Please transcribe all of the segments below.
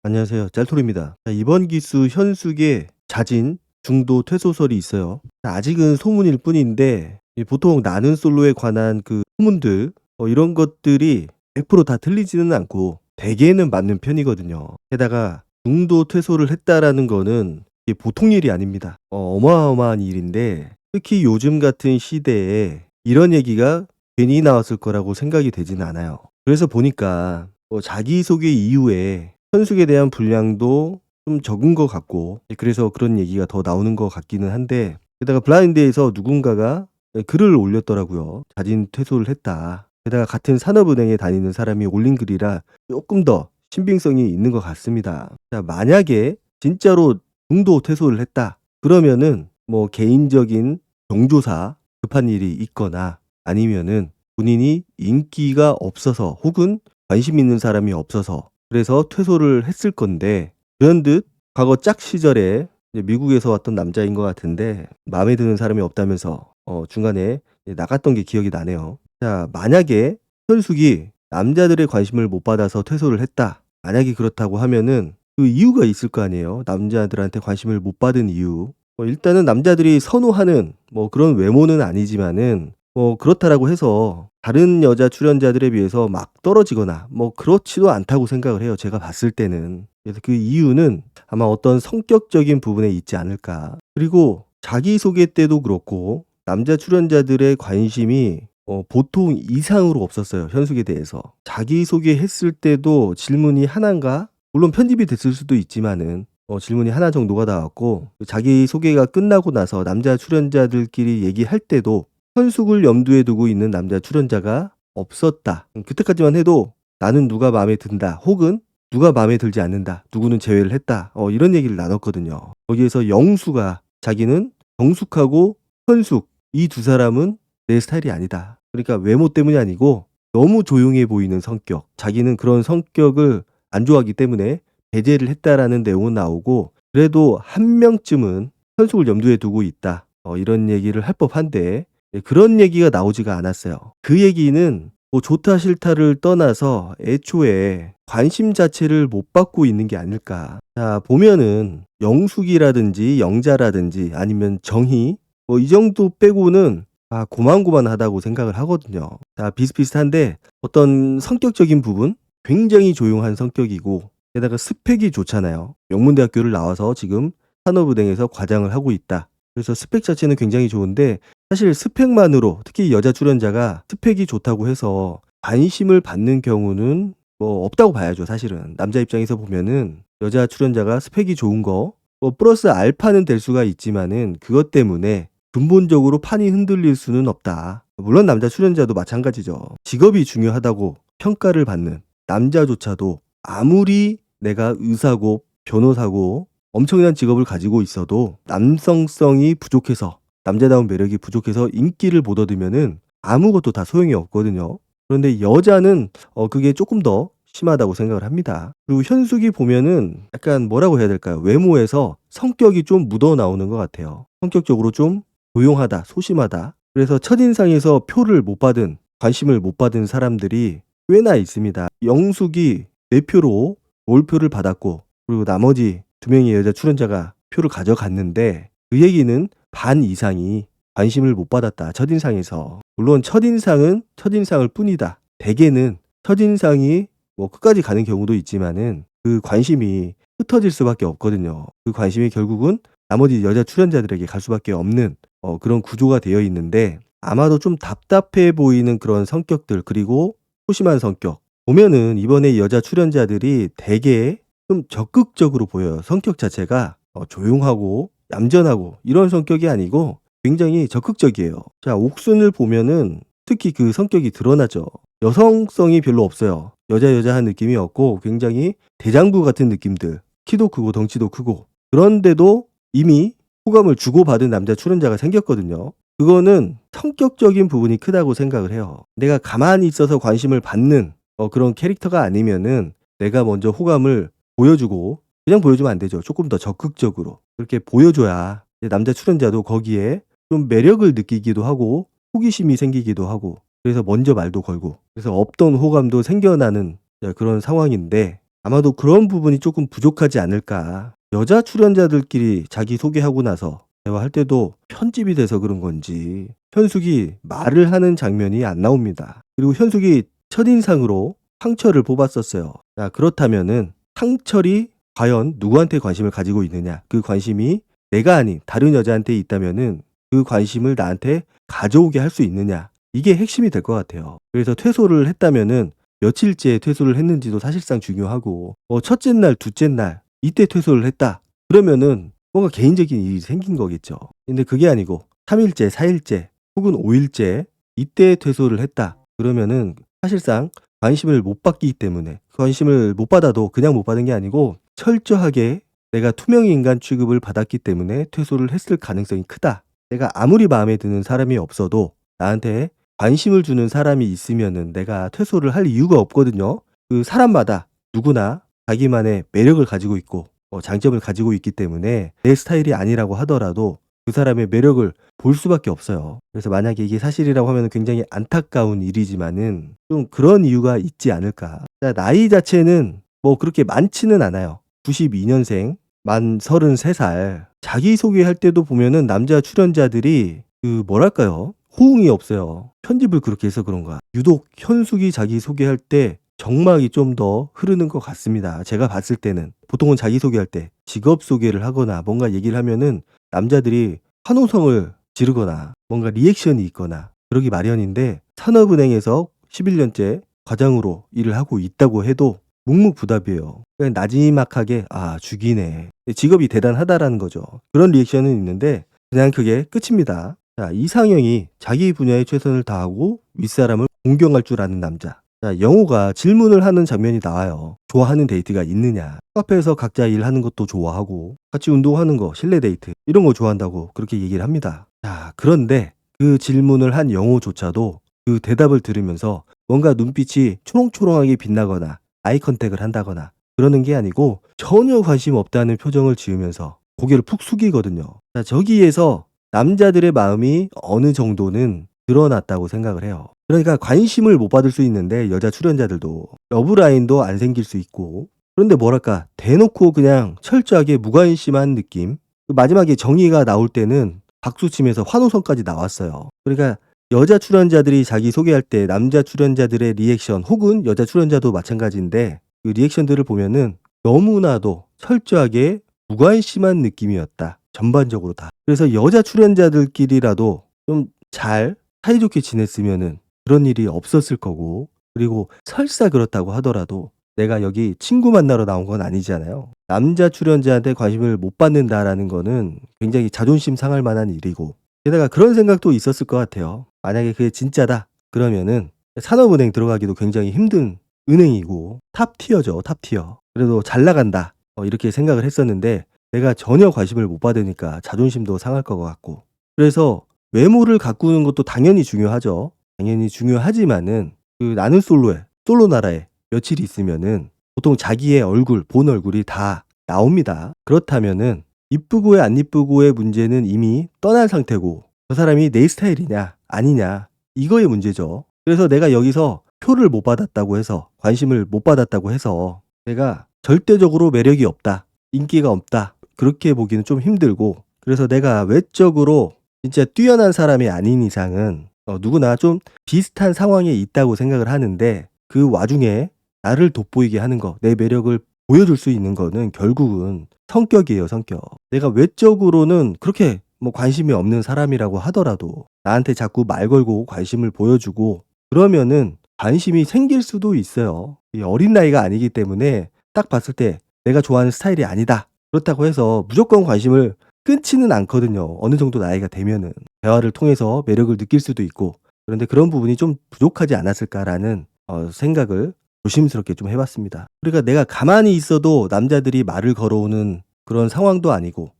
안녕하세요. 짤토리입니다. 이번 기수 현숙의 자진 중도 퇴소설이 있어요. 아직은 소문일 뿐인데 보통 나는 솔로에 관한 그 소문들 이런 것들이 100%다 틀리지는 않고 대개는 맞는 편이거든요. 게다가 중도 퇴소를 했다라는 거는 이게 보통 일이 아닙니다. 어마어마한 일인데 특히 요즘 같은 시대에 이런 얘기가 괜히 나왔을 거라고 생각이 되지는 않아요. 그래서 보니까 자기소개 이후에 현숙에 대한 분량도 좀 적은 것 같고 그래서 그런 얘기가 더 나오는 것 같기는 한데 게다가 블라인드에서 누군가가 글을 올렸더라고요. 자진 퇴소를 했다. 게다가 같은 산업은행에 다니는 사람이 올린 글이라 조금 더 신빙성이 있는 것 같습니다. 자, 만약에 진짜로 중도 퇴소를 했다. 그러면은 뭐 개인적인 경조사 급한 일이 있거나 아니면은 본인이 인기가 없어서 혹은 관심 있는 사람이 없어서 그래서 퇴소를 했을 건데 그런듯 과거 짝 시절에 이제 미국에서 왔던 남자인 것 같은데 마음에 드는 사람이 없다면서 중간에 나갔던 게 기억이 나네요. 자, 만약에 현숙이 남자들의 관심을 못 받아서 퇴소를 했다. 만약에 그렇다고 하면은 그 이유가 있을 거 아니에요. 남자들한테 관심을 못 받은 이유. 일단은 남자들이 선호하는 뭐 그런 외모는 아니지만은 그렇다라고 해서 다른 여자 출연자들에 비해서 막 떨어지거나 뭐 그렇지도 않다고 생각을 해요. 제가 봤을 때는. 그래서 그 이유는 아마 어떤 성격적인 부분에 있지 않을까. 그리고 자기소개 때도 그렇고 남자 출연자들의 관심이 보통 이상으로 없었어요. 현숙에 대해서. 자기소개 했을 때도 질문이 하나인가? 물론 편집이 됐을 수도 있지만은 질문이 하나 정도가 나왔고 자기소개가 끝나고 나서 남자 출연자들끼리 얘기할 때도 현숙을 염두에 두고 있는 남자 출연자가 없었다. 그때까지만 해도 나는 누가 마음에 든다. 혹은 누가 마음에 들지 않는다. 누구는 제외를 했다. 이런 얘기를 나눴거든요. 거기에서 영수가 자기는 정숙하고 현숙 이 두 사람은 내 스타일이 아니다. 그러니까 외모 때문이 아니고 너무 조용해 보이는 성격. 자기는 그런 성격을 안 좋아하기 때문에 배제를 했다라는 내용은 나오고 그래도 한 명쯤은 현숙을 염두에 두고 있다. 이런 얘기를 할 법한데 그런 얘기가 나오지가 않았어요. 그 얘기는 뭐 좋다 싫다를 떠나서 애초에 관심 자체를 못 받고 있는 게 아닐까. 자, 보면은 영숙이라든지 영자라든지 아니면 정희 뭐 이 정도 빼고는 고만고만하다고 생각을 하거든요. 자, 비슷비슷한데 어떤 성격적인 부분 굉장히 조용한 성격이고 게다가 스펙이 좋잖아요. 명문대학교를 나와서 지금 산업은행에서 과장을 하고 있다. 그래서 스펙 자체는 굉장히 좋은데 사실 스펙만으로 특히 여자 출연자가 스펙이 좋다고 해서 관심을 받는 경우는 뭐 없다고 봐야죠. 사실은 남자 입장에서 보면은 여자 출연자가 스펙이 좋은 거 플러스 알파는 될 수가 있지만은 그것 때문에 근본적으로 판이 흔들릴 수는 없다. 물론 남자 출연자도 마찬가지죠. 직업이 중요하다고 평가를 받는 남자조차도 아무리 내가 의사고 변호사고 엄청난 직업을 가지고 있어도 남성성이 부족해서 남자다운 매력이 부족해서 인기를 못 얻으면은 아무것도 다 소용이 없거든요. 그런데 여자는 그게 조금 더 심하다고 생각을 합니다. 그리고 현숙이 보면은 약간 뭐라고 해야 될까요? 외모에서 성격이 좀 묻어 나오는 것 같아요. 성격적으로 좀 조용하다, 소심하다. 그래서 첫인상에서 표를 못 받은, 관심을 못 받은 사람들이 꽤나 있습니다. 영숙이 4표로 몰표를 받았고 그리고 나머지 2명의 여자 출연자가 표를 가져갔는데 그 얘기는 반 이상이 관심을 못 받았다. 첫인상에서. 물론 첫인상은 첫인상일 뿐이다. 대개는 첫인상이 뭐 끝까지 가는 경우도 있지만은 그 관심이 흩어질 수밖에 없거든요. 그 관심이 결국은 나머지 여자 출연자들에게 갈 수밖에 없는 그런 구조가 되어 있는데 아마도 좀 답답해 보이는 그런 성격들 그리고 소심한 성격 보면은 이번에 여자 출연자들이 되게 좀 적극적으로 보여요. 성격 자체가 조용하고 얌전하고 이런 성격이 아니고 굉장히 적극적이에요. 자, 옥순을 보면은 특히 그 성격이 드러나죠. 여성성이 별로 없어요. 여자여자한 느낌이 없고 굉장히 대장부 같은 느낌들. 키도 크고 덩치도 크고 그런데도 이미 호감을 주고받은 남자 출연자가 생겼거든요. 그거는 성격적인 부분이 크다고 생각을 해요. 내가 가만히 있어서 관심을 받는 그런 캐릭터가 아니면은 내가 먼저 호감을 보여주고 그냥 보여주면 안 되죠. 조금 더 적극적으로 그렇게 보여줘야 남자 출연자도 거기에 좀 매력을 느끼기도 하고 호기심이 생기기도 하고 그래서 먼저 말도 걸고 그래서 없던 호감도 생겨나는 그런 상황인데 아마도 그런 부분이 조금 부족하지 않을까. 여자 출연자들끼리 자기소개하고 나서 대화할 때도 편집이 돼서 그런 건지 현숙이 말을 하는 장면이 안 나옵니다. 그리고 현숙이 첫인상으로 상철을 뽑았었어요. 자, 그렇다면은 상철이 과연 누구한테 관심을 가지고 있느냐? 그 관심이 내가 아닌 다른 여자한테 있다면은 그 관심을 나한테 가져오게 할 수 있느냐? 이게 핵심이 될 것 같아요. 그래서 퇴소를 했다면은 며칠째 퇴소를 했는지도 사실상 중요하고, 첫째 날, 둘째 날 이때 퇴소를 했다. 그러면은 뭔가 개인적인 일이 생긴 거겠죠. 근데 그게 아니고 3일째, 4일째 혹은 5일째 이때 퇴소를 했다. 그러면은 사실상 관심을 못 받기 때문에, 관심을 못 받아도 그냥 못 받은 게 아니고 철저하게 내가 투명 인간 취급을 받았기 때문에 퇴소를 했을 가능성이 크다. 내가 아무리 마음에 드는 사람이 없어도 나한테 관심을 주는 사람이 있으면은 내가 퇴소를 할 이유가 없거든요. 그 사람마다 누구나 자기만의 매력을 가지고 있고 장점을 가지고 있기 때문에 내 스타일이 아니라고 하더라도 그 사람의 매력을 볼 수밖에 없어요. 그래서 만약에 이게 사실이라고 하면 굉장히 안타까운 일이지만은 좀 그런 이유가 있지 않을까. 자, 나이 자체는 뭐 그렇게 많지는 않아요. 92년생, 만 33살. 자기소개할 때도 보면은 남자 출연자들이 그 뭐랄까요? 호응이 없어요. 편집을 그렇게 해서 그런가. 유독 현숙이 자기소개할 때 정막이 좀 더 흐르는 것 같습니다. 제가 봤을 때는. 보통은 자기소개할 때 직업 소개를 하거나 뭔가 얘기를 하면은 남자들이 환호성을 지르거나 뭔가 리액션이 있거나 그러기 마련인데, 산업은행에서 11년째 과장으로 일을 하고 있다고 해도 묵묵부답이에요. 그냥 나지막하게 죽이네. 직업이 대단하다라는 거죠. 그런 리액션은 있는데 그냥 그게 끝입니다. 자, 이상형이 자기 분야에 최선을 다하고 윗사람을 공경할 줄 아는 남자. 자, 영호가 질문을 하는 장면이 나와요. 좋아하는 데이트가 있느냐. 카페에서 각자 일하는 것도 좋아하고 같이 운동하는 거, 실내 데이트 이런 거 좋아한다고 그렇게 얘기를 합니다. 자, 그런데 그 질문을 한 영호조차도 그 대답을 들으면서 뭔가 눈빛이 초롱초롱하게 빛나거나 아이 컨택을 한다거나 그러는 게 아니고 전혀 관심 없다는 표정을 지으면서 고개를 푹 숙이거든요. 자, 저기에서 남자들의 마음이 어느 정도는 드러났다고 생각을 해요. 그러니까 관심을 못 받을 수 있는데 여자 출연자들도 러브라인도 안 생길 수 있고, 그런데 뭐랄까 대놓고 그냥 철저하게 무관심한 느낌. 마지막에 정의가 나올 때는 박수치면서 환호성까지 나왔어요. 그러니까 여자 출연자들이 자기 소개할 때 남자 출연자들의 리액션, 혹은 여자 출연자도 마찬가지인데 그 리액션들을 보면은 너무나도 철저하게 무관심한 느낌이었다. 전반적으로 다. 그래서 여자 출연자들끼리라도 좀 잘 사이좋게 지냈으면은 그런 일이 없었을 거고, 그리고 설사 그렇다고 하더라도 내가 여기 친구 만나러 나온 건 아니잖아요. 남자 출연자한테 관심을 못 받는다라는 거는 굉장히 자존심 상할 만한 일이고, 게다가 그런 생각도 있었을 것 같아요. 만약에 그게 진짜다 그러면은 산업은행 들어가기도 굉장히 힘든 은행이고 탑티어죠, 탑티어. 그래도 잘 나간다 이렇게 생각을 했었는데 내가 전혀 관심을 못 받으니까 자존심도 상할 것 같고, 그래서 외모를 가꾸는 것도 당연히 중요하죠. 당연히 중요하지만은 그 나는 솔로에, 솔로 나라에 며칠 있으면은 보통 자기의 얼굴, 본 얼굴이 다 나옵니다. 그렇다면은 이쁘고의 안 이쁘고의 문제는 이미 떠난 상태고 저 사람이 내 스타일이냐 아니냐 이거의 문제죠. 그래서 내가 여기서 표를 못 받았다고 해서, 관심을 못 받았다고 해서 내가 절대적으로 매력이 없다, 인기가 없다 그렇게 보기는 좀 힘들고, 그래서 내가 외적으로 진짜 뛰어난 사람이 아닌 이상은 누구나 좀 비슷한 상황에 있다고 생각을 하는데, 그 와중에 나를 돋보이게 하는 거, 내 매력을 보여줄 수 있는 거는 결국은 성격이에요, 성격. 내가 외적으로는 그렇게 뭐 관심이 없는 사람이라고 하더라도 나한테 자꾸 말 걸고 관심을 보여주고 그러면은 관심이 생길 수도 있어요. 이 어린 나이가 아니기 때문에 딱 봤을 때 내가 좋아하는 스타일이 아니다. 그렇다고 해서 무조건 관심을 끊지는 않거든요. 어느 정도 나이가 되면은 대화를 통해서 매력을 느낄 수도 있고, 그런데 그런 부분이 좀 부족하지 않았을까라는 생각을 조심스럽게 좀 해봤습니다. 그러니까 내가 가만히 있어도 남자들이 말을 걸어오는 그런 상황도 아니고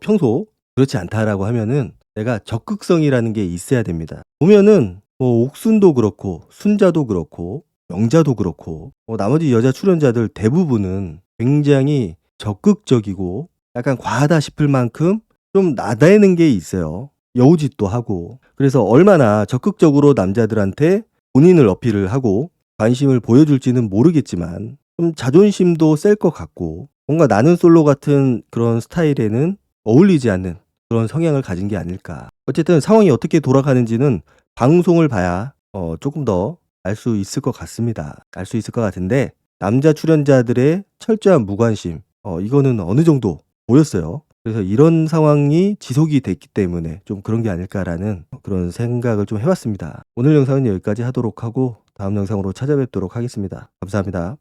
평소 그렇지 않다라고 하면은 내가 적극성이라는 게 있어야 됩니다. 보면은 뭐 옥순도 그렇고 순자도 그렇고 영자도 그렇고 나머지 여자 출연자들 대부분은 굉장히 적극적이고 약간 과하다 싶을 만큼 좀 나대는 게 있어요. 여우짓도 하고. 그래서 얼마나 적극적으로 남자들한테 본인을 어필을 하고 관심을 보여줄지는 모르겠지만 좀 자존심도 셀 것 같고 뭔가 나는 솔로 같은 그런 스타일에는 어울리지 않는 그런 성향을 가진 게 아닐까. 어쨌든 상황이 어떻게 돌아가는지는 방송을 봐야 조금 더 알 수 있을 것 같습니다. 알 수 있을 것 같은데 남자 출연자들의 철저한 무관심 이거는 어느 정도 보였어요. 그래서 이런 상황이 지속이 됐기 때문에 좀 그런 게 아닐까라는 그런 생각을 좀 해 봤습니다. 오늘 영상은 여기까지 하도록 하고 다음 영상으로 찾아뵙도록 하겠습니다. 감사합니다.